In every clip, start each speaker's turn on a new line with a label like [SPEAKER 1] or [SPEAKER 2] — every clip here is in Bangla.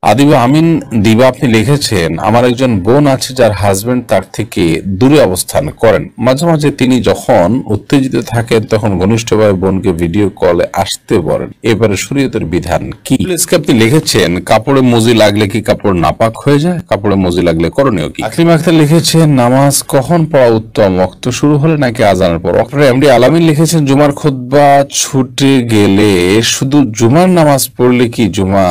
[SPEAKER 1] আদিবা আমিন দিবা আপনি লিখেছেন, আমার একজন বোন আছে যার হাজবেন্ড তার থেকে দূরে অবস্থান করেন। মাঝে মাঝে তিনি যখন উত্তেজিত থাকেন তখন ঘনিষ্ঠভাবে বোনকে ভিডিও কলে আসতে বলেন। এবারে শরীয়তের বিধান কি? আপনি লিখেছেন, কাপড়ে মজি লাগলে কি কাপড় নাপাক হয়ে যায়? কাপড়ে মজি লাগলে করণীয় কি? আকলিম আখতার লিখেছেন, নামাজ কখন পড়া উত্তম, ওয়াক্ত শুরু হলে নাকি আজানের পর? এমডি আলামিন লিখেছেন, জুমার খুতবা ছুটে গেলে শুধু জুমার নামাজ পড়লে কি জুমা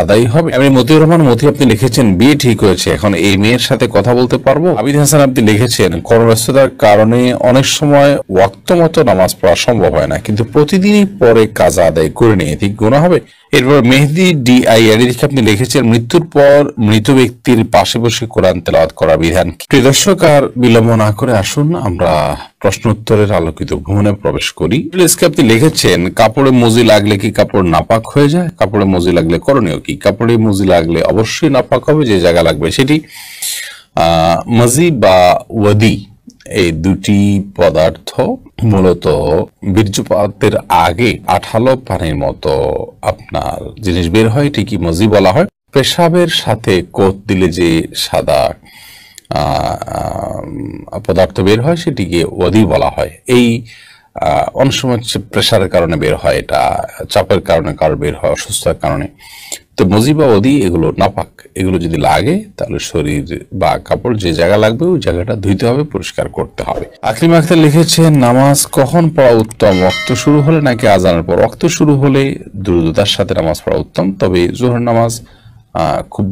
[SPEAKER 1] আদায় হবে? আমি মতিউর রহমান মতি আপনি লিখেছেন, বিয়ে ঠিক হয়েছে, এখন এই মেয়ের সাথে কথা বলতে পারবো? আবিদ হাসান আপনি লিখেছেন, কর্মব্যস্ততার কারণে অনেক সময় ওয়াক্ত মতো নামাজ পড়া সম্ভব হয় না, কিন্তু প্রতিদিনই পরে কাজা আদায় করে নিয়ে ঠিক গুনাহ হবে? এরপর মেহেদি ডিআই আপনি লিখেছেন, মৃত্যুর পর মৃত ব্যক্তির পাশে বসে কোরআন তেলাওয়াত করার বিধান কি? প্রিয় দর্শক, আর বিলম্ব না করে আসুন আমরা প্রশ্ন উত্তরের আলোকিত ভ্রমণে প্রবেশ করি। আপনি লিখেছেন, কাপড়ে মজি লাগলে কি কাপড় নাপাক হয়ে যায়? কাপড়ে মজি লাগলে করণীয় কি? কাপড়ে মজি লাগলে অবশ্যই নাপাক হবে, যে জায়গা লাগবে সেটি মজি বা ওয়াদি, এই দুটি পদার্থ মূলত বীর্যপাতের আগে আঠালো পানির মতো আপনার জিনিস বের হয়, ঠিকই মজি বলা হয়। পেশাবের সাথে কোট দিলে যে সাদা পদার্থ বের হয় সেটিকে ওয়াদি বলা হয়। এই অনেক সময় প্রেশারের কারণে বের হয়, এটা চাপের কারণে কারো বের হয়, অসুস্থতার কারণে। তো মজি বা ওদি এগুলো নাপাক, এগুলো যদি লাগে তাহলে শরীর বা কাপড় যে জায়গা লাগবে ওই জায়গাটা ধুইতে হবে, পরিষ্কার করতে হবে। আকলিম আখতার লিখেছেন, নামাজ কখন পড়া উত্তম, ওয়াক্ত শুরু হলে নাকি আজানের পর? ওয়াক্ত শুরু হলে দ্রুততার সাথে নামাজ পড়া উত্তম, তবে জোহর নামাজ খুব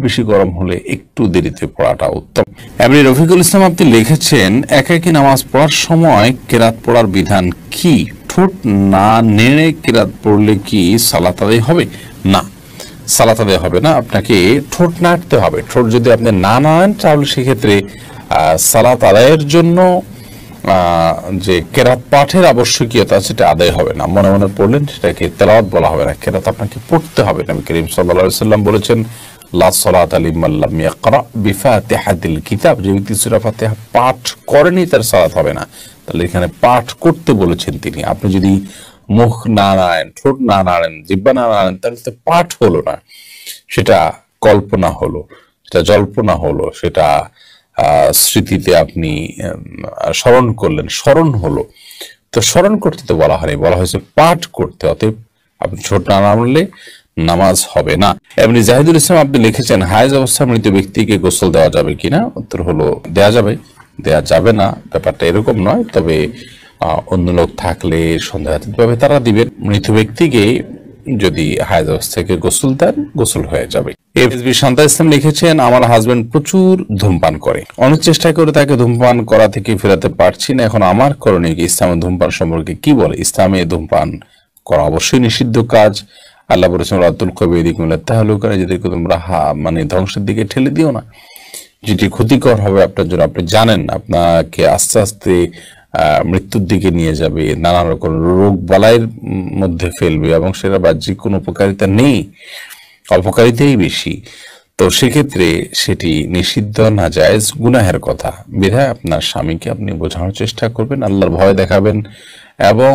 [SPEAKER 1] বেশি গরম হলে একটু দেরিতে পড়াটা উত্তম। এমনি রফিকুল ইসলাম আপনি লিখেছেন, একাকী নামাজ পড়ার সময় কেরাত পড়ার বিধান কি? ঠোঁট না নেড়ে কেরাত পড়লে কি সালাত আদায় হবে? না, সালাত আদায় হবে না, আপনাকে ঠোঁট নাড়তে হবে। ঠোঁট যদি আপনি না নাড়েন তাহলে সেক্ষেত্রে সালাত আদায়ের জন্য যে কেরাত পাঠের আবশ্যকীয়তা সেটা আদায় হবে না। মনে মনে পড়লেন সেটাকে তেলাওয়াত বলা হবে না, কেরাত আপনাকে পড়তে হবে। নবী করিম সাল্লাল্লাহু আলাইহি ওয়াসাল্লাম বলেছেন, লা সালাতা লিমান লাম ইয়াকরা বিফাতিহাতিল কিতাব, যে ব্যক্তি সূরা ফাতিহা পাঠ করেনি তার সালাত হবে না। তাহলে এখানে পাঠ করতে বলেছেন তিনি। আপনি যদি মুখ না নাড়েন, ঠোঁট না নাড়েন, জিহ্বা না নাড়েন, তাহলে তো পাঠ হলো না, সেটা কল্পনা হলো, সেটা জল্পনা হলো, সেটা স্মৃতিতে আপনি স্মরণ করলেন, স্মরণ হলো। তো স্মরণ করতে তো বলা হয়নি, বলা হয়েছে পাঠ করতে। অতএব আপনি ঠোঁট না নাড়লে নামাজ হবে না। এমনি জাহিদুল ইসলাম আপনি লিখেছেন, হায়েজ অবস্থা মৃত ব্যক্তিকে গোসল দেওয়া যাবে কিনা? উত্তর হলো দেওয়া যাবে, দেওয়া যাবে না ব্যাপারটা এরকম নয়, তবে অন্য লোক থাকলে সন্দেহাতীতভাবে তারা দিবেন। মৃত ব্যক্তিকে যদি হায়েজ অবস্থাকে গোসল দেন, গোসল হয়ে যাবে। এফএসবি শান্তা ইসলাম লিখেছেন, আমার হাজবেন্ড প্রচুর ধূমপান করে, অনেক চেষ্টা করে তাকে ধূমপান করা থেকে ফেরাতে পারছি না, এখন আমার করণীয় কি? ইসলামে ধূমপান সম্পর্কে কি বলে? ইসলামে ধূমপান করা অবশ্যই নিষিদ্ধ কাজ। আল্লাহ বলেছেন, রাতুল কবিরা তাহলুকা, যেদেরকে তোমরা মানে ধ্বংসের দিকে ঠেলে দিও না, যেটি ক্ষতিকর হবে আপনার জন্য। আপনি জানেন আপনাকে আস্তে আস্তে মৃত্যুর দিকে নিয়ে যাবে, নানা রকম রোগ বালাইয়ের মধ্যে ফেলবে, এবং সেটা বাহ্যিক কোনো উপকারিতা নেই, অপকারিতাই বেশি। তো সেক্ষেত্রে সেটি নিষিদ্ধ, নাজায়েজ, গুনাহের কথা। বিধায় আপনার স্বামীকে আপনি বোঝানোর চেষ্টা করবেন, আল্লাহর ভয় দেখাবেন এবং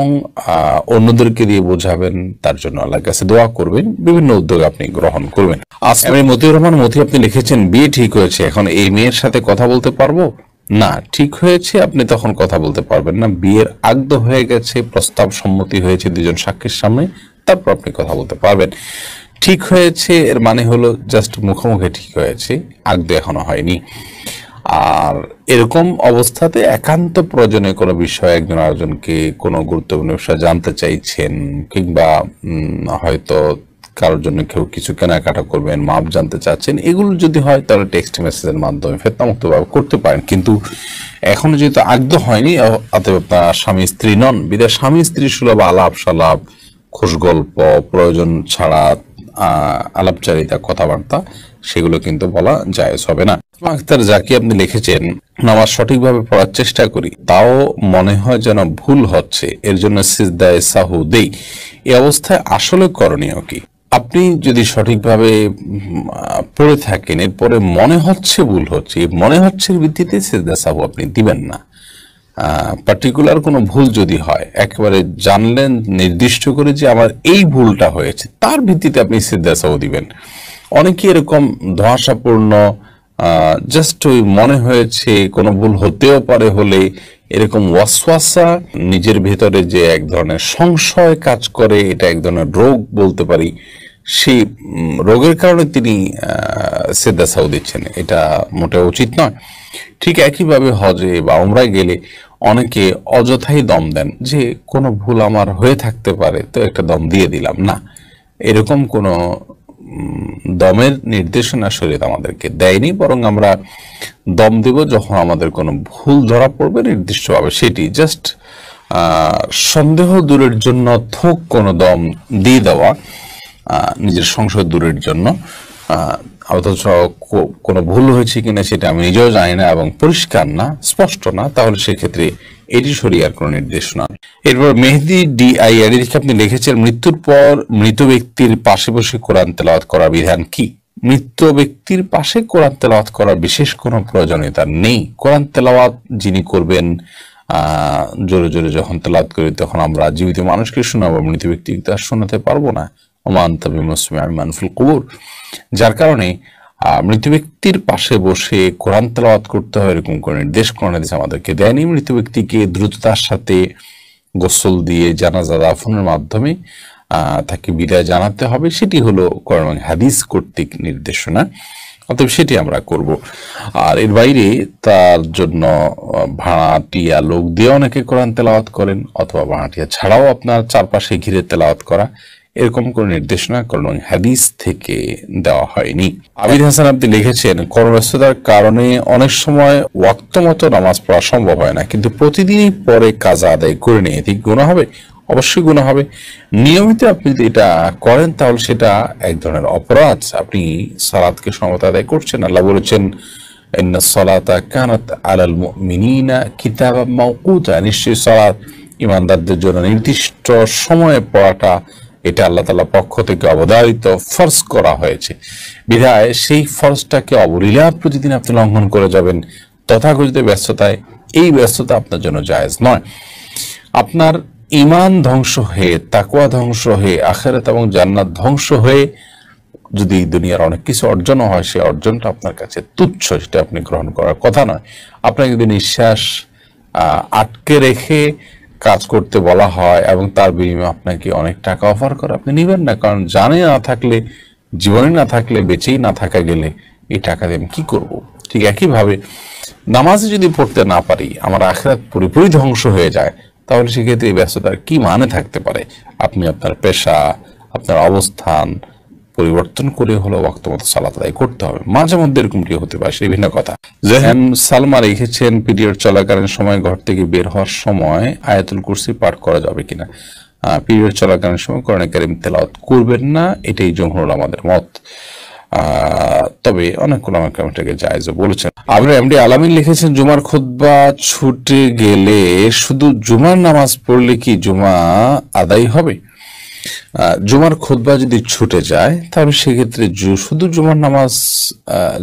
[SPEAKER 1] অন্যদেরকে দিয়ে বোঝাবেন, তার জন্য আল্লাহর কাছে দোয়া করবেন, বিভিন্ন উদ্যোগ আপনি গ্রহণ করবেন। মতিউর রহমান মতি আপনি লিখেছেন, বিয়ে ঠিক হয়েছে, এখন এই মেয়ের সাথে কথা বলতে পারবো? না, ঠিক হয়েছে আপনি তখন কথা বলতে পারবেন না, বিয়ের আগদ হয়ে গেছে, প্রস্তাব সম্মতি হয়েছে দুজন সাক্ষীর সামনে, তারপর আপনি কথা বলতে পারবেন। ঠিক হয়েছে এর মানে হলো জাস্ট মুখোমুখি ঠিক হয়েছে, আগদ এখনো হয়নি। আর এরকম অবস্থাতে একান্ত প্রয়োজনে কোনো বিষয় একজন আরেকজনকে কোনো গুরুত্বপূর্ণ বিষয় জানতে চাইছেন, কিংবা হয়তো কারোর জন্য কেউ কিছু কেনাকাটা করবেন, মাপ জানতে চাচ্ছেন, এগুলো যদি হয় তাহলে টেক্সট মেসেজের মাধ্যমে ফেতনামুক্তভাবে করতে পারেন। কিন্তু এখনো যেহেতু আগদ হয়নি, অতএব আপনার স্বামী স্ত্রী নন, বিধায় স্বামী স্ত্রী সুলভ আলাপ সালাপ, খোশ গল্প, প্রয়োজন ছাড়া আলাপচারিতা, কথাবার্তা, সেগুলো কিন্তু বলা জায়েজ হবে না। আখতার জাকি আপনি লিখেছেন, নামাজ সঠিকভাবে পড়ার চেষ্টা করি, তাও মনে হয় যেন ভুল হচ্ছে, এর জন্য সিজদায়ে সাহু দেই, এই অবস্থায় আসলে করণীয় কি? আপনি যদি সঠিকভাবে পড়ে থাকেন, এরপরে মনে হচ্ছে ভুল হচ্ছে, মনে হচ্ছে ভিত্তিতে সিজদা সাহু আপনি দিবেন না। পার্টিকুলার কোনো ভুল যদি হয়, একেবারে জানলেন নির্দিষ্ট করে যে আমার এই ভুলটা হয়েছে, তার ভিত্তিতে আপনি সিজদা সাহু দিবেন। অনেকে এরকম ধোঁয়াশাপূর্ণ জাস্ট ওই মনে হয়েছে কোনো ভুল হতেও পারে হলে এরকম ওয়াসওয়াসা নিজের ভেতরে যে এক ধরনের সংশয় কাজ করে, এটা এক ধরনের রোগ বলতে পারি, সেই রোগের কারণে তিনি সিজদা সাহু দিচ্ছেন, এটা মোটেও উচিত নয়। ঠিক একইভাবে হজে বা উমরায় গেলে অনেকে অযথাই দম দেন যে কোনো ভুল আমার হয়ে থাকতে পারে তো একটা দম দিয়ে দিলাম। না, এরকম কোনো দমের নির্দেশনা শরীয়ত আমাদেরকে দেয়নি, বরং আমরা দম দেব যখন আমাদের কোনো ভুল ধরা পড়বে নির্দিষ্টভাবে, সেটি জাস্ট সন্দেহ দূরের জন্য থোক কোনো দম দিয়ে দেওয়া, নিজের সংশয় দূরের জন্য, অথচ কোনো ভুল হয়েছে কিনা সেটা আমি নিজেও জানি না এবং পরিষ্কার না, স্পষ্ট না, তাহলে সেক্ষেত্রে এটি শরীয়তের কোনো নির্দেশনা। এরপর মেহেদি DIAD থেকে আপনি লিখেছেন, মৃত্যুর পর মৃত ব্যক্তির পাশে বসে কোরআন তেলাওয়াত করার বিধান কি? মৃত ব্যক্তির পাশে কোরআন তেলাওয়াত করার বিশেষ কোনো প্রয়োজনীয়তা নেই। কোরআন তেলাওয়াত যিনি করবেন, জোরে জোরে যখন তেলাওয়াত করি তখন আমরা জীবিত মানুষকে শোনাবো, মৃত ব্যক্তিকে তার শোনাতে পারবো না। ওমান তাবি মুসমিআন মান ফিল কুবুর, যার কারণে মৃত ব্যক্তির পাশে বসে কোরআন তেলাওয়াত করতে হয় এরকম কোনো নির্দেশ কোরআনে আমাদেরকে দেয়নি। মৃত ব্যক্তিকে দ্রুততার সাথে গোসল দিয়ে জানাজা দাফনের মাধ্যমে তাকে বিদায় জানাতে হবে, সেটি হলো কোরআন এবং হাদিস কর্তৃক নির্দেশনা, অতএব সেটি আমরা করব। আর এর বাইরে তার জন্য ভাড়াটিয়া লোক দিয়ে অনেকে কোরআন তেলাওয়াত করেন, অথবা ভাড়াটিয়া ছাড়াও আপনার চারপাশে ঘিরে তেলাওয়াত করা, এরকম কোন নির্দেশনা কোরআন হাদিস থেকে দেওয়া হয়নি। আবির হাসান আপনি লিখেছেন, কর্মব্যস্ততার কারণে অনেক সময় ওয়াক্ত মতো নামাজ পড়া সম্ভব হয় না, কিন্তু প্রতিদিনই পরে কাজা আদায় করে নিয়ে ঠিক গুনাহ হবে? অবশ্যই গুনাহ হবে। নিয়মিত আপনি যদি এটা করেন তাহলে সেটা এক ধরনের অপরাধ, আপনি সালাতকে সমত আদায় করছেন। আল্লাহ বলেছেন, ইন্নাস সালাতা কানাত আলাল মুমিনিনা কিতাবাম মাওকুতা, নিশ্চয়ই সালাত ঈমানদারদের জন্য নির্দিষ্ট সময়ে পড়াটা এটা আল্লাহ তাআলার পক্ষ থেকে অবধারিত ফরজ করা হয়েছে। বিধায় সেই ফরজটাকে অবলীলা প্রতিদিন আপনি লঙ্ঘন করে যাবেন তথাকথিত ব্যস্ততায়, এই ব্যস্ততা আপনার জন্য জায়েজ নয়। আপনার ঈমান ধ্বংস হয়ে, তাকওয়া ধ্বংস হয়ে, আখিরাত এবং জান্নাত ধ্বংস হয়ে যদি দুনিয়ার অনেক কিছু অর্জনও হয়, সেই অর্জনটা আপনার কাছে তুচ্ছ, সেটা আপনি গ্রহণ করার কথা নয়। আপনাকে যদি নিঃশ্বাস আটকে রেখে কাজ করতে বলা হয় এবং তার বিনিময়ে আপনাকে অনেক টাকা অফার করে, আপনি নেবেন না, কারণ জানে না থাকলে, জীবনে না থাকলে, বেঁচেই না থাকা গেলে এই টাকা দিয়ে আমি কি করব। ঠিক একইভাবে নামাজে যদি পড়তে না পারি, আমার আখিরাত পুরোপুরি ধ্বংস হয়ে যায়, তাহলে সেক্ষেত্রে এই ব্যস্ততার কি মানে থাকতে পারে? আপনি আপনার পেশা, আপনার অবস্থান পরিবর্তন করে হলো ওয়াক্ত মতো সালাত আদায় করতে হবে। মাঝে মধ্যে এরকমটি হতে পারে, সেই ভিন্ন কথা। জেহেন সালমা লিখেছেন, পিরিয়ড চলাকালীন সময় ঘর থেকে বের হওয়ার সময় আয়াতুল কুরসি পাঠ করা যাবে কিনা? পিরিয়ড চলাকালীন সময় কোরআন কারীম তেলাওয়াত করবেন না, এটাই জমহুর আমাদের মত। তবে অনেক উলামা কেরাম এটাকে জায়েজ বলেছেন। আবার এমডি আলামিন লিখেছেন, জুমার খুতবা ছুটে গেলে শুধু জুমার নামাজ পড়লে কি জুমা আদায় হবে? জুমার খুতবা যদি ছুটে যায় তাহলে সেক্ষেত্রে শুধু জুমার নামাজ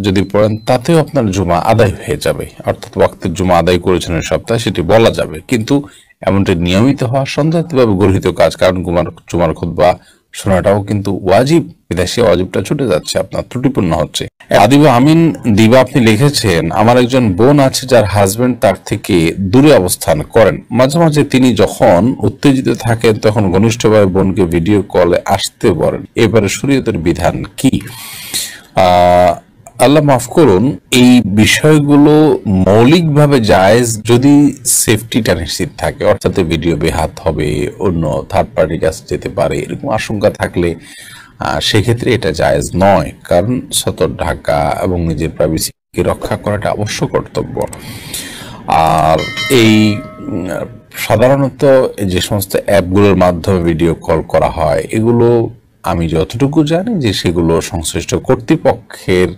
[SPEAKER 1] যদি পড়েন তাতেও আপনার জুমা আদায় হয়ে যাবে, অর্থাৎ ওয়াক্তের জুমা আদায় করেছেন এই সপ্তাহে, সেটি বলা যাবে। কিন্তু এমনটি নিয়মিত হওয়া সন্দেহভাবে গর্হিত কাজ, কারণ জুমার খুতবা শোনাটাও কিন্তু ওয়াজিব, বিদেশি ওয়াজিবটা ছুটে যাচ্ছে, আপনার ত্রুটিপূর্ণ হচ্ছে। আদিবা আমিন দিবা আপনি লিখেছেন, আমার একজন বোন আছে যার হাজবেন্ড তার থেকে দূরে অবস্থান করেন, মাঝে মাঝে তিনি যখন উত্তেজিত থাকেন তখন ঘনিষ্ঠভাবে বোনকে ভিডিও কলে আসতে বলেন, এবারে শরীয়তের বিধান কি? আল্লাহ মাফ করুন, এই বিষয়গুলো মৌলিকভাবে জায়েজ যদি সেফটিটা নিশ্চিত থাকে, অর্থাৎ ভিডিও বেহাত হবে, অন্য থার্ড পার্টির কাছে যেতে পারে, এরকম আশঙ্কা থাকলে সেক্ষেত্রে এটা জায়েজ নয়, কারণ সতর্ক ঢাকা এবং নিজের প্রাইভেসিকে রক্ষা করাটা অবশ্য কর্তব্য। আর এই সাধারণত যে সমস্ত অ্যাপগুলোর মাধ্যমে ভিডিও কল করা হয়, এগুলো আমি যতটুকু জানি যে সেগুলো সংশ্লিষ্ট কর্তৃপক্ষের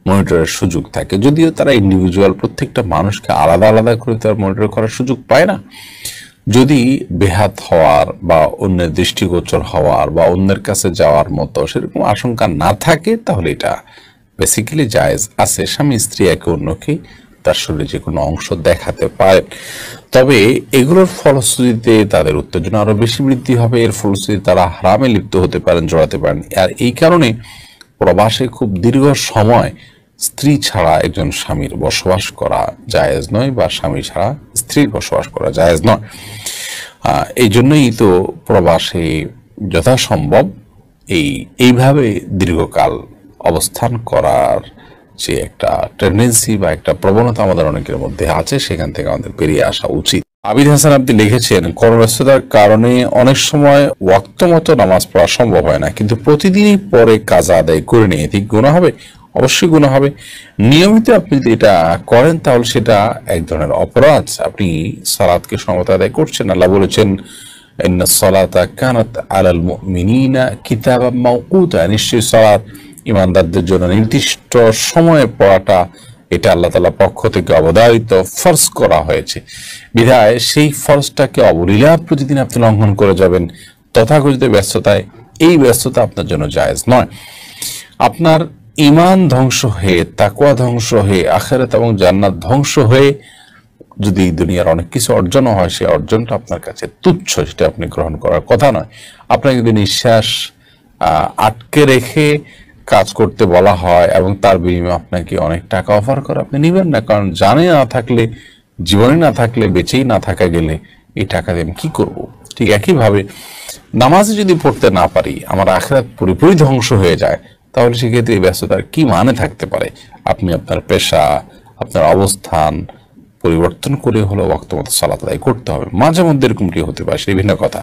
[SPEAKER 1] মনিটরের সুযোগ থাকে, যদিও তারা ইন্ডিভিজুয়াল প্রত্যেকটা মানুষকে আলাদা আলাদা করে তার মনিটর করার সুযোগ পায় না। যদি বেহাত হওয়ার বা অন্যের দৃষ্টিগোচর হওয়ার বা অন্যের কাছে যাওয়ার মতো সেরকম আশঙ্কা না থাকে তাহলে এটা বেসিক্যালি জায়েজ আছে। স্বামী স্ত্রী একে অন্যকে তার শরীরে যে কোনো অংশ দেখাতে পারেন। তবে এগুলোর ফলশ্রুতিতে তাদের উত্তেজনা আরো বেশি বৃদ্ধি হবে, এর ফলশ্রুতিতে তারা হারামে লিপ্ত হতে পারেন, জড়াতে পারেন। আর এই কারণে প্রবাসে খুব দীর্ঘ সময় স্ত্রী ছাড়া একজন স্বামীর বসবাস করা জায়েজ নয়, বা স্বামী ছাড়া স্ত্রীর বসবাস করা জায়েজ নয়। এই জন্যই তো প্রবাসে যথাসম্ভব এইভাবে দীর্ঘকাল অবস্থান করার যে একটা টেন্ডেন্সি বা একটা প্রবণতা আমাদের অনেকের মধ্যে আছে, সেখান থেকে আমাদের বেরিয়ে আসা উচিত। আবিদ হাসান আপনি লিখেছেন, কর্মব্যস্ততার কারণে অনেক সময় ওয়াক্ত মতো নামাজ পড়া সম্ভব হয় না, কিন্তু প্রতিদিনই পরে কাজা আদায় করে নিয়ে ঠিক গুনাহ হবে? অবশ্যই গুনাহ হবে। নিয়মিত আপনি যদি এটা করেন তাহলে সেটা এক ধরনের অপরাধ, আপনি সালাতকে সমত আদায় করছেন। আল্লাহ বলেছেন, ইন্নাস সালাতা কানাত আলাল মুমিনিনা কিতাবাম মাওকুতা, নিশ্চয়ই সালাত ইমানদারদের জন্য নির্দিষ্ট সময়ে পড়াটা এটা আল্লাহ তাআলার পক্ষ থেকে অবধারিত ফরজ করা হয়েছে। বিধায় সেই ফরজটাকে অবলীলা প্রতিদিন আপনি লঙ্ঘন করে যাবেন তথাকথিত ব্যস্ততায়, এই ব্যস্ততা আপনার জন্য জায়েজ নয়। আপনার ঈমান ধ্বংস হয়ে, তাকওয়া ধ্বংস হয়ে, আখিরাত এবং জান্নাত ধ্বংস হয়ে যদি দুনিয়ার অনেক কিছু অর্জন হয়, সেই অর্জনটা আপনার কাছে তুচ্ছ, সেটা আপনি গ্রহণ করার কথা নয়। আপনাকে যদি নিঃশ্বাস আটকে রেখে কাজ করতে বলা হয় এবং তার বিনিময়ে আপনাকে অনেক টাকা অফার করে, আপনি নেবেন না। কারণ জানে না থাকলে, জীবনে না থাকলে, বেঁচেই না থাকা গেলে এই টাকা দিয়ে আমি কি করব? ঠিক একইভাবে নামাজে যদি পড়তে না পারি, আমার আখিরাত পুরোপুরি ধ্বংস হয়ে যায়, তাহলে সেক্ষেত্রে এই ব্যস্ততার কি মানে থাকতে পারে? আপনি আপনার পেশা, আপনার অবস্থান পরিবর্তন করে হলেও ওয়াক্ত মতো সালাত আদায় করতে হবে। মাঝে মধ্যে এরকমটি হতে পারে, সেই ভিন্ন কথা।